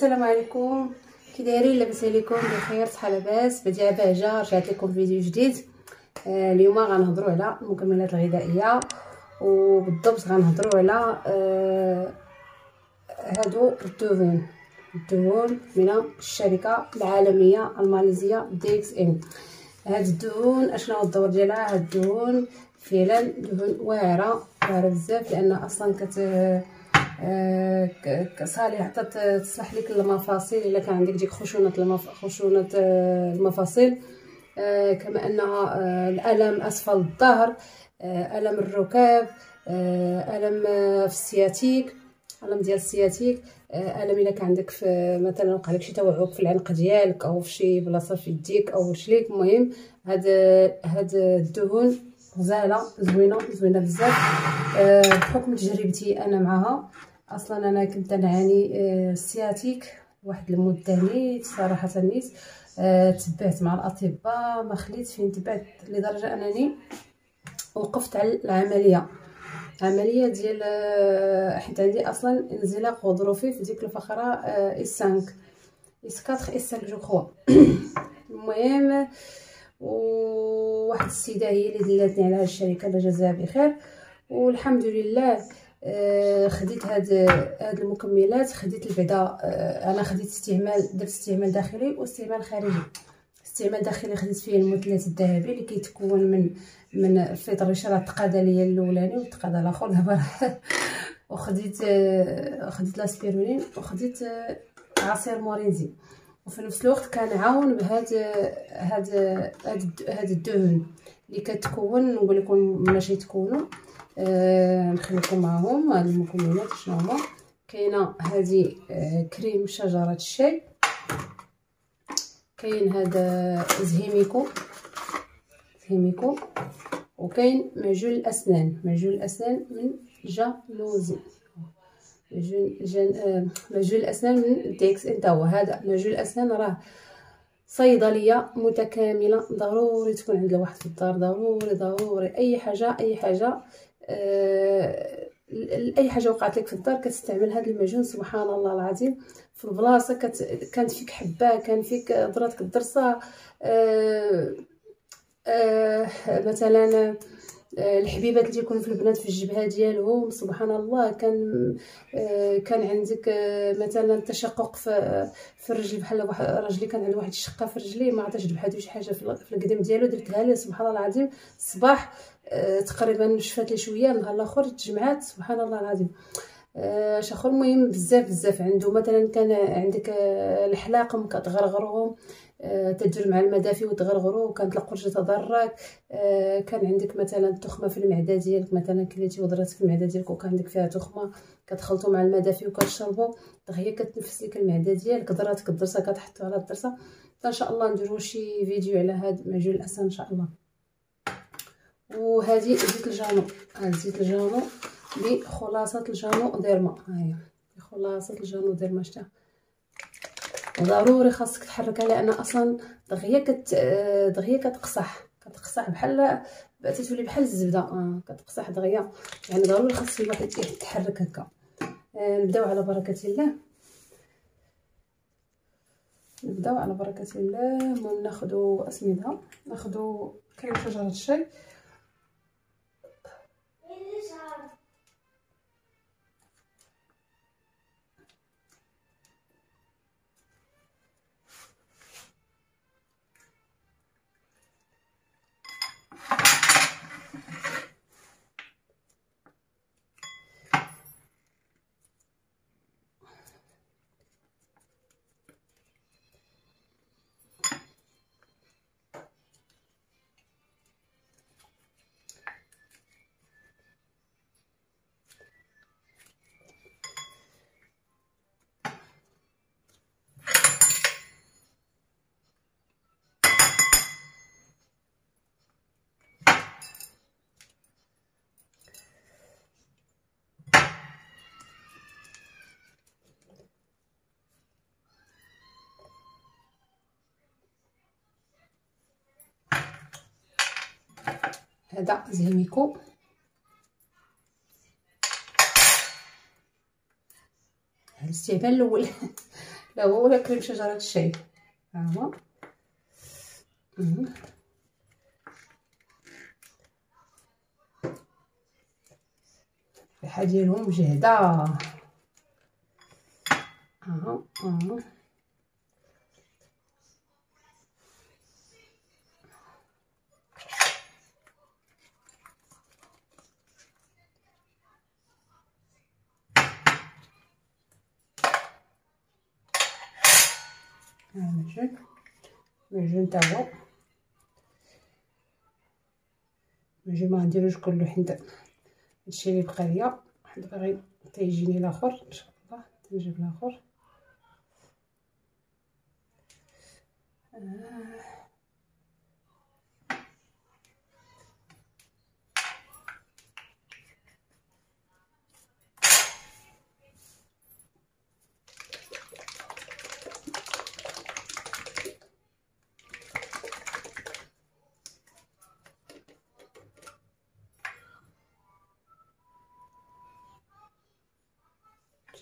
السلام عليكم، كي دايرين؟ لاباس عليكم؟ بخير، صحه لاباس، بديعه بهجه. رجعت لكم فيديو جديد. اليوم غنهضروا على المكملات الغذائيه، وبالضبط غنهضروا على هادو الدهون من الشركه العالميه الماليزيه DXN. هاد الدهون اشنو الدور ديالها؟ هاد الدهون فعلا دهون واعره بزاف، لان اصلا صالحه حتى تصلح لك المفاصل الا كان عندك ديك خشونه المفاصل، كما انها الالم اسفل الظهر، الم الركاب، الم في السياتيك، الم ديال السياتيك، الم الا كان عندك في مثلا وقع لك شي توعك في العنق ديالك او في شي بلاصه في يديك او رجليك. المهم هاد الدهون غزاله زوينه بزاف. بحكم تجربتي انا معها، اصلا انا كنت نعاني السياتيك واحد المده نيت، صراحه نيت. تبعت مع الاطباء، ما خليت فين تبعت، لدرجه انني وقفت على العمليه ديال حيت عندي اصلا انزلاق غضروفي في ديك الفقره اس 5 اس 4 اس 5 جو كخوا. المهم وواحد السيده هي اللي دلاتني على هاد الشركه، الله يجازيها بخير، والحمد لله. خديت هاد المكملات، خديت بعدا انا خديت درت استعمال داخلي واستعمال خارجي. استعمال داخلي خديت فيه المثلث الذهبي اللي كيتكون من الفطر شرا التقاده ليا الاولاني والتقاده الاخر دابا وخديت لاسبيرولين، وخديت عصير مورينزي، وفي نفس الوقت كنعاون بهاد الدهون اللي كتكون. نقول لكم مناش يتكونوا، نخليكم معهم. هاد المكونات شنو هما؟ كاينه هذه كريم شجره الشاي، كاين هذا زهيميكو، وكاين معجون الاسنان من جانوزي، معجون الاسنان من DXN. تا هو هذا معجون الاسنان راه صيدليه متكامله، ضروري تكون عند الواحد في الدار، ضروري اي حاجه اي حاجه وقعت لك في الدار كتستعمل هذا المعجون. سبحان الله العظيم، في البلاصه كانت فيك حبه، كان فيك ضراتك الضرسه، مثلا الحبيبات اللي يكونوا في البنات في الجبهه ديالهم، سبحان الله. كان عندك مثلا تشقق في الرجل، بحال واحد رجلي كان عنده واحد الشقه في رجلي، ما عرفتش بحال شي حاجه في القدم ديالو، درتها ليه سبحان الله العظيم. الصباح تقريبا نشفات لي شويه، النهار الاخر تجمعات، سبحان الله العظيم. شاخر مهم بزاف عنده. مثلا كان عندك الحلاقم كتغرغرهم، تدير مع المدافي وتغرغرو، وكانت القرجه تضرك. كان عندك مثلا تخمه في المعده ديالك، مثلا كليتي وضرات في المعده ديالك وكان عندك فيها تخمه، كتخلطوا مع المدافي وكتشربوا، دغيا كتنفس لك المعده ديالك. ضراتك الضرسه كتحطوا على الضرسه. ان شاء الله نديروا شي فيديو على هذا معجون الاسنان ان شاء الله. وهذه زيت الجانو بخلاصه الجانو ديرما. ها هي خلاصه الجانو ديرما، شتا ضروري خاصك تحركها، لان اصلا دغيا كتقصح بحال تولي بحال الزبده، كتقصح دغيا، يعني ضروري خاص الواحد يتحرك هكا. نبداو على بركه الله. المهم ناخذ اسمدها، ناخذ كريم شجره الشاي، هذا زهيميكو. الاستعمال الاول لا هو ولا كريم شجره الشاي. ها هو الريحه ديالهم مجهده. اها معجون تا هو. المعجون ما غنديروش كله حيت هادشي اللي بقى ليا، حيت باغي تيجيني الاخر ان شاء الله تنجيب الاخر.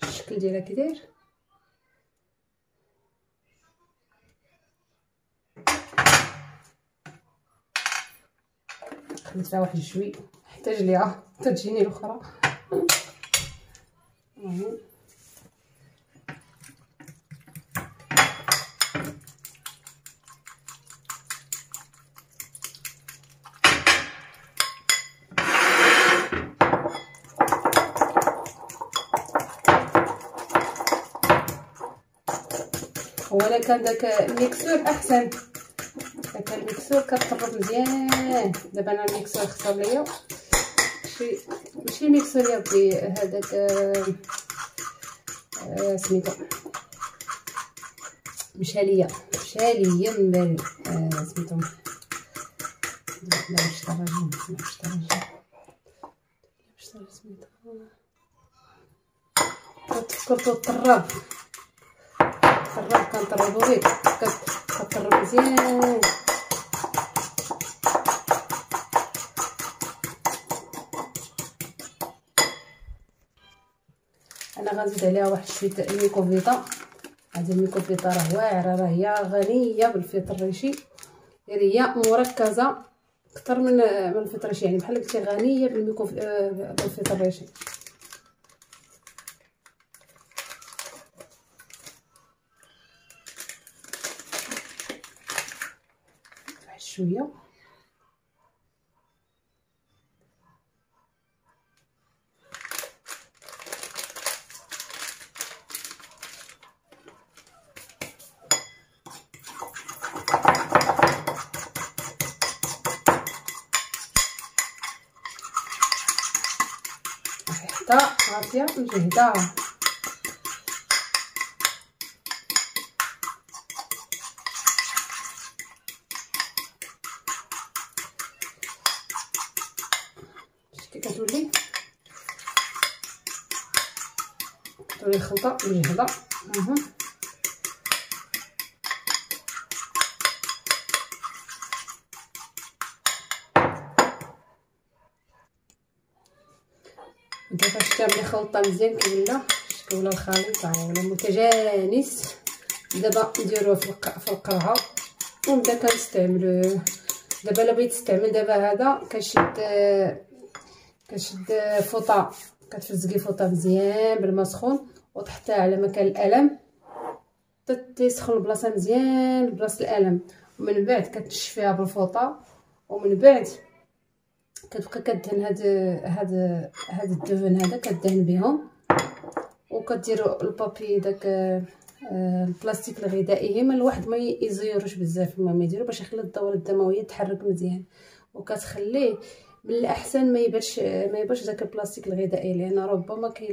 الشكل ديالها كي داير. خليت فيها واحد شوي احتاج ليها تجيني الاخرى. هو انا كان داك الميكسور احسن، داك الميكسور كتطرب مزيان. دابا انا الميكسور خسر ليا، ماشي الميكسور يا بي هذاك سميتو مشاليه من بالي سميتو لا مش طراجين سميتو كتفكرتو الطراب كنطربو غير كطرب مزيان. انا غنزيد عليها واحد شويه الميكوفيطا. هذه الميكوفيطا راه واعره، راه هي غنيه بالفطر الريشي، هي مركزه اكثر من الفطر الريشي، يعني بحال قلتي غنيه بالفطر الريشي. واحد شويه عافيه مجهده. شتي كتولي الخلطه مجهده. دابا شتي خلطه مزيان كيولى الخليط ولا متجانس. دابا نديروه في القرعه ونبدا كنستعملوه. دابا الا بغيت تستعمل دابا هذا كنشد فوطه، كتفزقي فوطه مزيان بالماء سخون وتحطيها على مكان الالم تيسخن البلاصه مزيان بلاصه الالم، ومن بعد كتنشفيها بالفوطه، ومن بعد كتبقى كدهن هاد الدهن هذا كدهن بهم، وكديروا البابي داك البلاستيك الغذائي ما الواحد ما يزيروش بزاف ما يديروا باش يخلي الدوره الدمويه تحرك مزيان، وكتخليه من الاحسن ما يبانش داك البلاستيك الغذائي، لان ربما كاين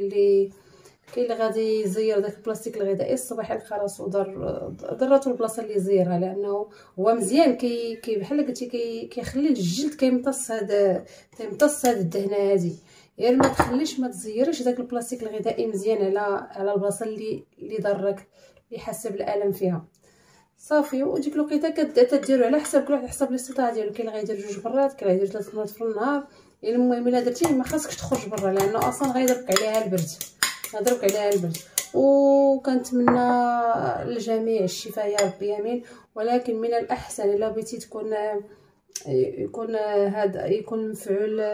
اللي غادي يزير داك البلاستيك الغذائي الصباح يلقى راسو ضراتو البلاصه اللي يزيرها، لانه هو مزيان كي بحال قلتي كيخلي الجلد كيمتص هذا الدهنه هذه. غير ما تخليش ما تزيريش داك البلاستيك الغذائي مزيان على البلاصه اللي ضرك بحسب الالم فيها صافي. وديك الوقيته كديروا على حسب كل واحد حسب الاستطاعه ديالو. كاين اللي غيدير 2 مرات، كاين اللي غيدير 3 مرات في النهار. المهم الا درتيه ما خاصكش تخرج برا، لانه اصلا غيضربك عليها البرد. وكنتمنى للجميع الشفاء يا ربي امين. ولكن من الاحسن الا بغيتي يكون مفعول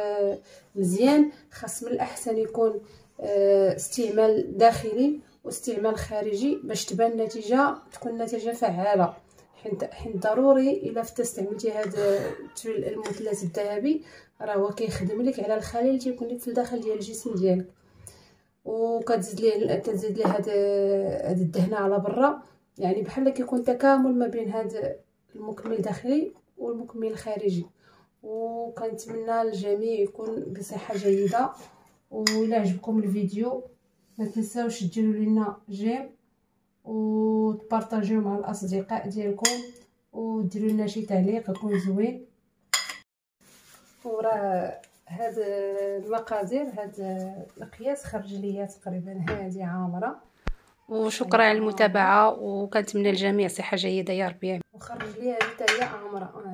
مزيان، خاص من الاحسن يكون استعمال داخلي واستعمال خارجي باش تبان النتيجه، تكون النتيجه فعاله. حيت ضروري الا استعملتي هذا التويل المثلث الذهبي راه هو كيخدم لك على الخلل اللي تيكون لك في الداخل ديال الجسم ديالك. كتزيد ليه هاد الدهنه على برا، يعني بحال كيكون تكامل ما بين هذا المكمل الداخلي والمكمل الخارجي. وكنتمنى للجميع يكون بصحه جيده. وإلا عجبكم الفيديو ما تنساوش ديروا لنا جيم وتبارطاجيو مع الاصدقاء ديالكم وديروا لنا شي تعليق يكون زوين. وراه هاد المقادير، هاد القياس خرج ليا تقريبا هذه عامره. وشكرا على المتابعه، وكنتمنى للجميع صحه جيده يا ربي. وخرج لي هذه حتى هي عامره.